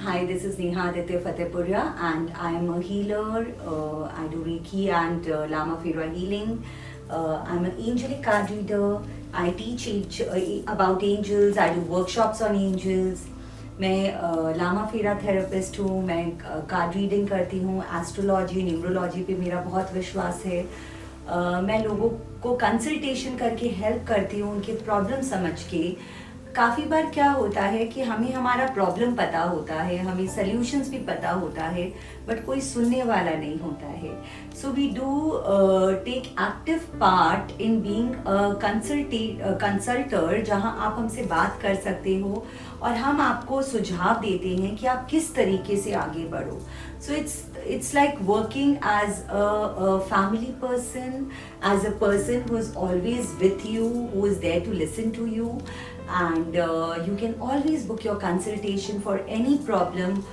Hi, this is Neha Aditya Fatehpuria, and I am a healer. I do Reiki and Lama Fira healing. I'm an angelic card reader. I teach about angels. I do workshops on angels. मैं लामा फेरा therapist हूँ. मैं card reading करती हूँ. Astrology, numerology पे मेरा बहुत विश्वास है. मैं लोगों को कंसल्टेशन करके हेल्प करती हूँ, उनके प्रॉब्लम समझ के. काफ़ी बार क्या होता है कि हमें हमारा प्रॉब्लम पता होता है, हमें सल्यूशंस भी पता होता है, बट कोई सुनने वाला नहीं होता है. So we do take active part in being consulter, जहां आप हमसे बात कर सकते हो और हम आपको सुझाव देते हैं कि आप किस तरीके से आगे बढ़ो. So it's like working as a family person, as a person who is always with you, who is there to listen to you, and you can always book your consultation for any problem.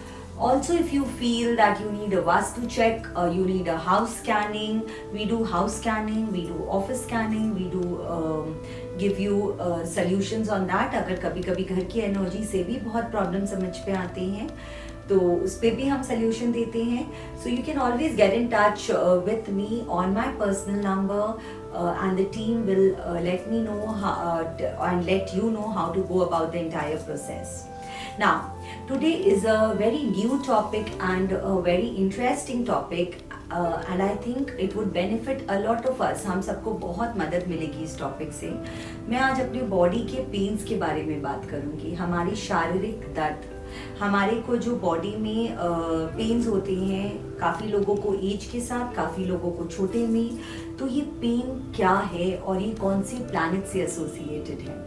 Also, if you feel that you need a vastu check, you need a house scanning, we do house scanning, we do office scanning, we do give you solutions on that. अगर कभी कभी घर की energy से भी बहुत problem समझ पे आते हैं तो उस पर भी हम सोल्यूशन देते हैं. So you can always get in touch with me on my personal number and the team will let me know and let you know how to go about the entire process. Now, today is a very new topic and a very interesting topic, and I think it would benefit a lot of us. हम सबको बहुत मदद मिलेगी इस topic से. मैं आज अपने बॉडी के पेन्स के बारे में बात करूँगी. हमारी शारीरिक दर्द, हमारे को जो बॉडी में पेन्स होते हैं, काफ़ी लोगों को एज के साथ, काफ़ी लोगों को छोटे में. तो ये पेन क्या है और ये कौन से प्लैनेट से एसोसिएटेड है.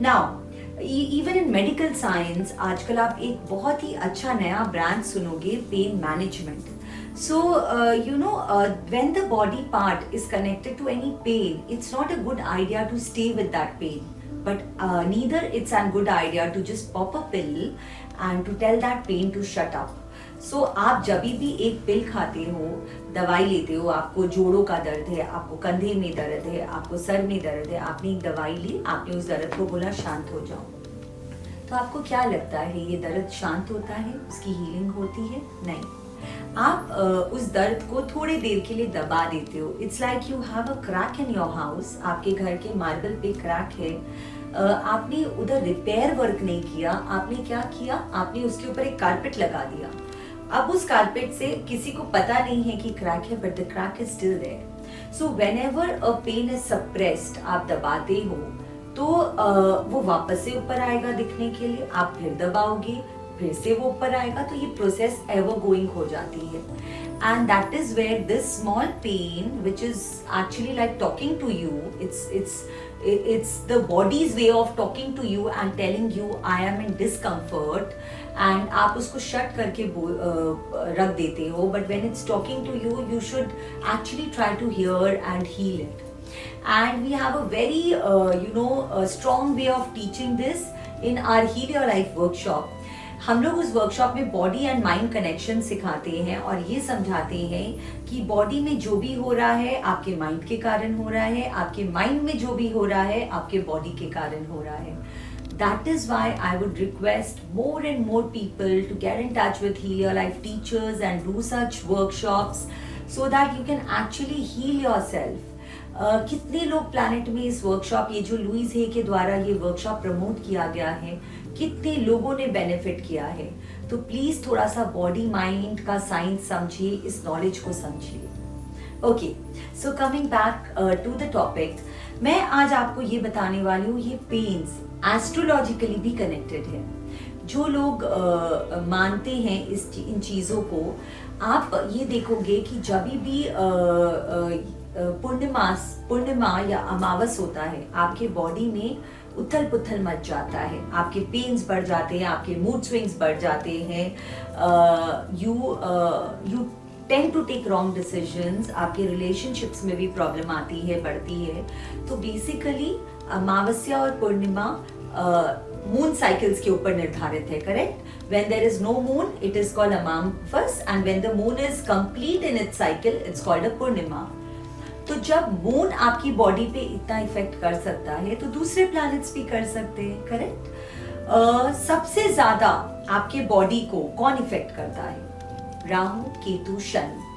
Now even in medical science आजकल आप एक बहुत ही अच्छा नया ब्रांड सुनोगे, pain management. So, when the body part is connected to any pain, it's not a good idea to stay with that pain. But neither it's a good idea to just pop a pill and to tell that pain to shut up. So, आप जब भी एक पिल खाते हो, दवाई लेते हो, आपको जोड़ों का दर्द है, आपको कंधे में दर्द है, आपको सर में दर्द है, आपने एक दवाई ली, आपने उस दर्द को बोला शांत हो जाओ. तो आपको क्या लगता है ये दर्द शांत होता है, उसकी हीलिंग होती है? नहीं. आप उस दर्द को थोड़ी देर के लिए दबा देते हो. It's like you have a crack in your house. आपके घर के मार्बल पे क्रैक है, आपने उधर रिपेयर वर्क नहीं किया. आपने क्या किया, आपने उसके ऊपर एक कारपेट लगा दिया. अब उस कारपेट से किसी को पता नहीं है कि क्रैक है, but the crack is still there. So whenever a pain is suppressed, आप दबाते हो तो वो वापस से ऊपर आएगा दिखने के लिए. आप फिर दबाओगे, फिर से वो ऊपर आएगा. तो ये प्रोसेस एवर गोइंग हो जाती है. And that is where this small pain which is actually like talking to you, it's the body's way of talking to you and telling you I am in discomfort, and आप उसको shut करके रख देते हो. but when it's talking to you, you should actually try to hear and heal it. And we have a very strong way of teaching this in our Heal Your Life workshop. हम लोग उस workshop में body and mind connection सिखाते हैं और ये समझाते हैं कि बॉडी में जो भी हो रहा है आपके माइंड के कारण हो रहा है, आपके माइंड में जो भी हो रहा है आपके बॉडी के कारण हो रहा है. That is why I would request more and more people to get in touch with Heal Your Life teachers and do such workshops so that you can actually heal yourself. कितने लोग planet में इस workshop, ये जो Louis हे के द्वारा ये workshop promote किया गया है, कितने लोगों ने बेनिफिट किया है. तो प्लीज थोड़ा सा बॉडी माइंड का साइंस समझिए, इस नॉलेज को समझिए. Okay, so coming back to the topic, मैं आज आपको ये बताने वाली हूँ ये पेन्स एस्ट्रोलॉजिकली भी कनेक्टेड है. जो लोग मानते हैं इन चीज़ों को, आप ये देखोगे कि जब भी पूर्णिमा या अमावस होता है, आपके बॉडी में उथल पुथल मच जाता है, आपके पेन्स बढ़ जाते हैं, आपके मूड स्विंग्स बढ़ जाते हैं, you tend to take wrong decisions, आपके रिलेशनशिप्स में भी प्रॉब्लम आती है, बढ़ती है. तो बेसिकली अमावस्या और पूर्णिमा मून साइकिल्स के ऊपर निर्धारित है, correct. When there is no moon, it is called Amavas, and when the moon is complete in its cycle, it's called a Purnima. तो जब मून आपकी बॉडी पे इतना इफेक्ट कर सकता है तो दूसरे प्लैनेट्स भी कर सकते हैं, करेक्ट. सबसे ज्यादा आपके बॉडी को कौन इफेक्ट करता है? राहु, केतु, शनि।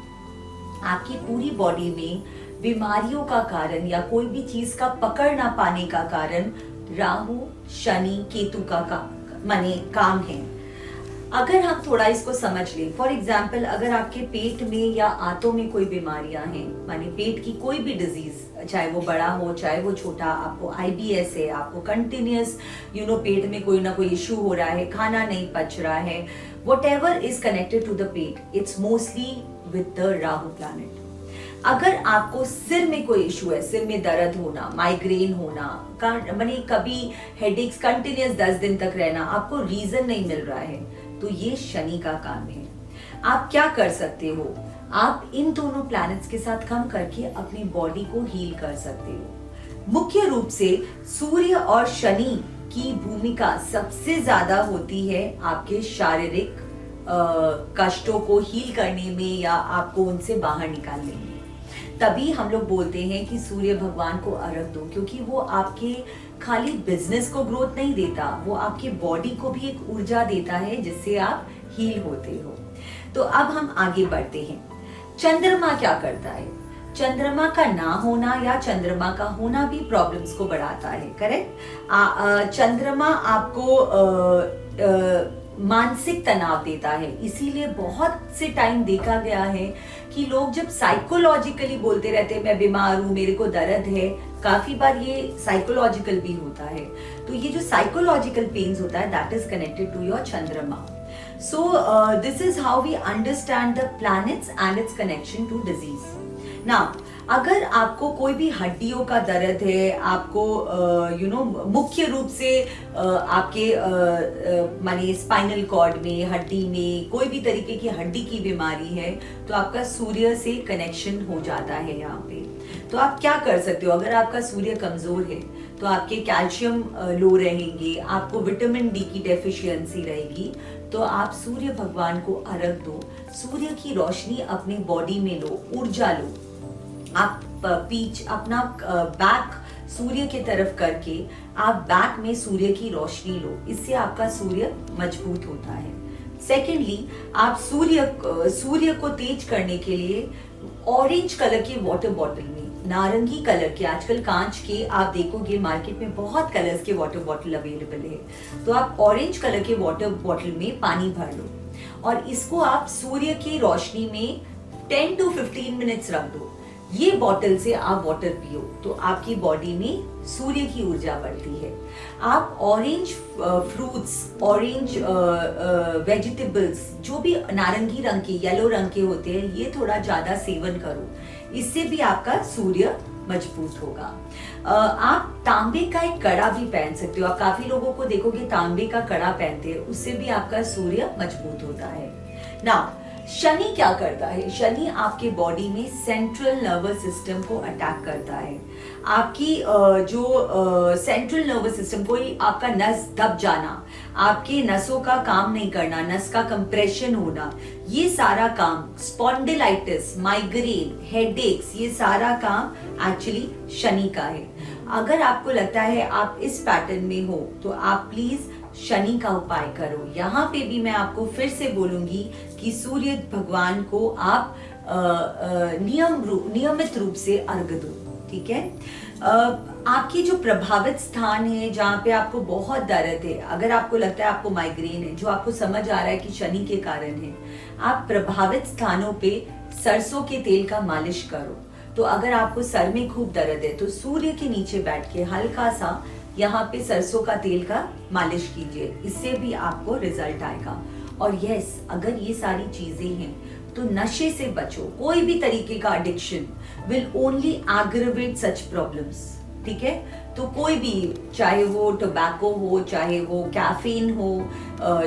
आपकी पूरी बॉडी में बीमारियों का कारण या कोई भी चीज का पकड़ ना पाने का कारण राहु, शनि, केतु का माने काम है। अगर हम थोड़ा इसको समझ लें, फॉर एग्जाम्पल अगर आपके पेट में या आंतों में कोई बीमारियां हैं, माने पेट की कोई भी डिजीज, चाहे वो बड़ा हो चाहे वो छोटा, आपको आईबीएस है, आपको कंटिन्यूस पेट में कोई ना कोई इश्यू हो रहा है, खाना नहीं पच रहा है, whatever is connected to the pet, it's mostly with the Rahu planet. अगर आपको सिर में कोई इशू है, सिर में दर्द होना, माइग्रेन होना, माने कभी हेडेक्स कंटिन्यूस 10 दिन तक रहना, आपको रीजन नहीं मिल रहा है, तो ये शनि का काम है। आप क्या कर सकते हो? आप इन दोनों प्लैनेट्स के साथ काम करके अपनी बॉडी को हील कर सकते हो। मुख्य रूप से सूर्य और शनि की भूमिका सबसे ज्यादा होती है आपके शारीरिक कष्टों को हील करने में या आपको उनसे बाहर निकालने में। तभी हम लोग बोलते हैं कि सूर्य भगवान को अर्घ दो, क्योंकि वो आपके खाली बिजनेस को ग्रोथ नहीं देता, वो आपके बॉडी को भी एक ऊर्जा देता है जिससे आप हील होते हो। तो अब हम आगे बढ़ते हैं। चंद्रमा क्या करता है? चंद्रमा का ना होना या चंद्रमा का होना भी प्रॉब्लम्स को बढ़ाता है, करेक्ट? चंद्रमा आपको मानसिक तनाव देता है, इसीलिए बहुत से टाइम देखा गया है कि लोग जब साइकोलॉजिकली बोलते रहते हैं मैं बीमार हूं, मेरे को दर्द है, काफी बार ये साइकोलॉजिकल भी होता है। तो ये जो साइकोलॉजिकल पेन्स होता है that is connected to your chandrama. So this is how we understand the planets and its connection to disease. Now, अगर आपको कोई भी हड्डियों का दर्द है, आपको मुख्य रूप से आपके माने स्पाइनल कॉर्ड में, हड्डी में कोई भी तरीके की हड्डी की बीमारी है, तो आपका सूर्य से कनेक्शन हो जाता है यहाँ पे। तो आप क्या कर सकते हो? अगर आपका सूर्य कमजोर है तो आपके कैल्शियम लो रहेंगे, आपको विटामिन डी की डेफिशिएंसी रहेगी, तो आप सूर्य भगवान को अर्घ दो, सूर्य की रोशनी अपनी बॉडी में लो, ऊर्जा लो। आप अपना बैक सूर्य की तरफ करके आप बैक में सूर्य की रोशनी लो, इससे आपका सूर्य मजबूत होता है। सेकेंडली, आप सूर्य को तेज करने के लिए ऑरेंज कलर के वाटर बॉटल में, नारंगी कलर के, आजकल कांच के आप देखोगे मार्केट में बहुत कलर्स के वाटर बॉटल अवेलेबल है, तो आप ऑरेंज कलर के वाटर बॉटल में पानी भर लो और इसको आप सूर्य की रोशनी में 10 to 15 मिनट्स रख दो। ये बॉटल से आप वाटर पियो तो आपकी बॉडी में सूर्य की ऊर्जा बढ़ती है। आप ऑरेंज फ्रूट्स, ऑरेंज वेजिटेबल्स, जो भी नारंगी रंग के, येलो रंग के होते हैं, ये थोड़ा ज्यादा सेवन करो, इससे भी आपका सूर्य मजबूत होगा। आप तांबे का एक कड़ा भी पहन सकते हो। आप काफी लोगों को देखोगे तांबे का कड़ा पहनते हैं, उससे भी आपका सूर्य मजबूत होता है। ना शनि क्या करता है? शनि आपके बॉडी में सेंट्रल नर्वस सिस्टम को अटैक करता है। आपकी जो सेंट्रल नर्वस सिस्टम, कोई आपका नस दब जाना, आपके नसों का काम नहीं करना, नस का कंप्रेशन होना, ये सारा काम, स्पॉन्डिलाइटिस, माइग्रेन, हेडेक्स, ये सारा काम एक्चुअली शनि का है। अगर आपको लगता है आप इस पैटर्न में हो तो आप प्लीज शनि का उपाय करो। यहाँ पे भी मैं आपको फिर से बोलूंगी कि सूर्य भगवान को आप नियमित रूप से अर्घ दो, ठीक है? आपकी जो प्रभावित स्थान है, जहाँ पे आपको बहुत दर्द है, अगर आपको लगता है आपको माइग्रेन है, जो आपको समझ आ रहा है कि शनि के कारण है, आप प्रभावित स्थानों पे सरसों के तेल का मालिश करो। तो अगर आपको सर में खूब दर्द है तो सूर्य के नीचे बैठ के हल्का सा यहाँ पे सरसों का तेल का मालिश कीजिए, इससे भी आपको रिजल्ट आएगा। और यस, अगर ये सारी चीजें हैं तो नशे से बचो। कोई भी तरीके का addiction will only aggravate such problems, ठीक है? तो कोई भी, चाहे वो टोबैको हो, चाहे वो कैफीन हो,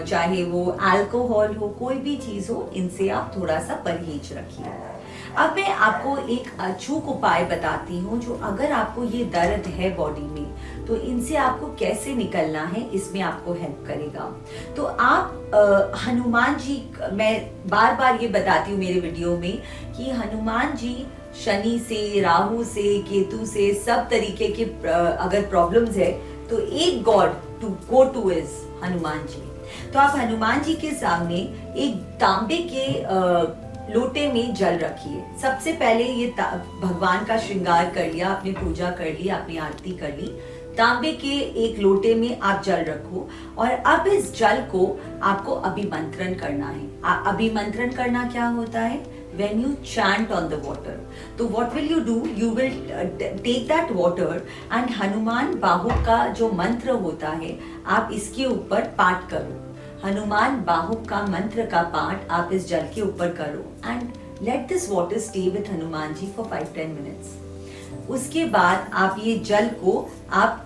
चाहे वो अल्कोहल हो, कोई भी चीज हो, इनसे आप थोड़ा सा परहेज रखिए। अब मैं आपको एक अचूक उपाय बताती हूँ, जो अगर आपको ये दर्द है बॉडी में तो इनसे आपको कैसे निकलना है, इसमें आपको हेल्प करेगा। तो आप हनुमान जी, मैं बार बार ये बताती हूँ मेरे वीडियो में कि हनुमान जी शनि से, राहु से, केतु से, सब तरीके के अगर प्रॉब्लम्स है तो एक god to go to is Hanuman ji. तो आप हनुमान जी के सामने एक तांबे के लोटे में जल रखिए। सबसे पहले ये भगवान का श्रृंगार कर लिया, अपनी पूजा कर ली, अपनी आरती कर ली। तांबे के एक लोटे में आप जल रखो और अब इस जल को आपको अभिमंत्रण करना है। अभिमंत्रण करना क्या होता है? When you chant on the water, तो what will you do? You will take that water and Hanuman Bahuk का जो मंत्र होता है आप इसके ऊपर पाठ करो। हनुमान बाहुक का मंत्र का पाठ आप इस जल के ऊपर करो and let this water stay with Hanuman ji for 5-10 minutes। उसके बाद आप ये जल को आप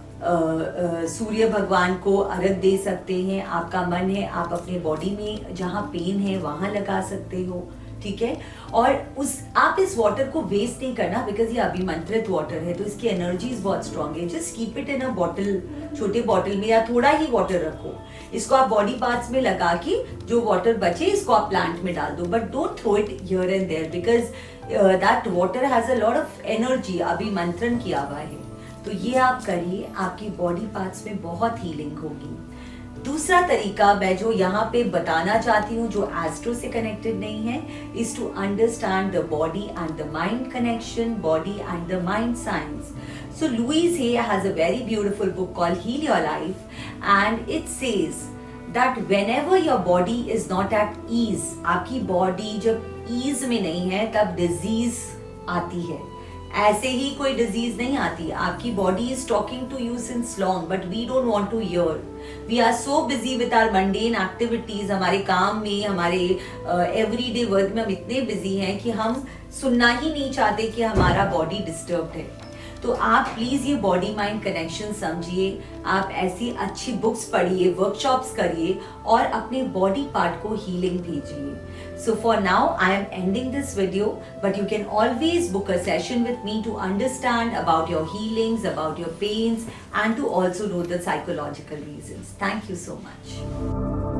सूर्य भगवान को अर्घ दे सकते हैं। आपका मन है आप अपने बॉडी में जहाँ पेन है वहां लगा सकते हो, ठीक है। और आप इस वाटर को वेस्ट नहीं करना, बिकॉज ये अभिमंत्रित वाटर है तो इसकी एनर्जीज बहुत स्ट्रांग है। Just keep it in a bottle, छोटे बॉटल में या थोड़ा ही वाटर रखो। इसको आप बॉडी पार्ट्स में लगा के जो वाटर बचे इसको आप प्लांट में डाल दो, but don't throw it here and there because that water has a lot of energy, अभिमंत्रण किया हुआ है। तो ये आप करिए, आपकी बॉडी पार्ट्स में बहुत हीलिंग होगी। दूसरा तरीका मैं जो यहाँ पे बताना चाहती हूँ जो एस्ट्रो से कनेक्टेड नहीं है, is to understand the body and the mind connection, body and the mind science. So Louise Hay has a very beautiful book called Heal Your Life, and it says that whenever your body is not at ease, आपकी body जब ease में नहीं है तब disease आती है। ऐसे ही कोई डिजीज नहीं आती। आपकी body is talking to you since long but we don't want to hear. We are so busy with our mundane activities, हमारे काम में, हमारे एवरीडे वर्क में हम इतने बिजी हैं कि हम सुनना ही नहीं चाहते कि हमारा बॉडी डिस्टर्ब्ड है। तो आप प्लीज ये बॉडी माइंड कनेक्शन समझिए, आप ऐसी अच्छी बुक्स पढ़िए, वर्कशॉप्स करिए और अपने बॉडी पार्ट को हीलिंग भेजिए। So for now, I am ending this video, but you can always book a session with me to understand about your healings, about your pains, and to also know the psychological reasons. Thank you so much.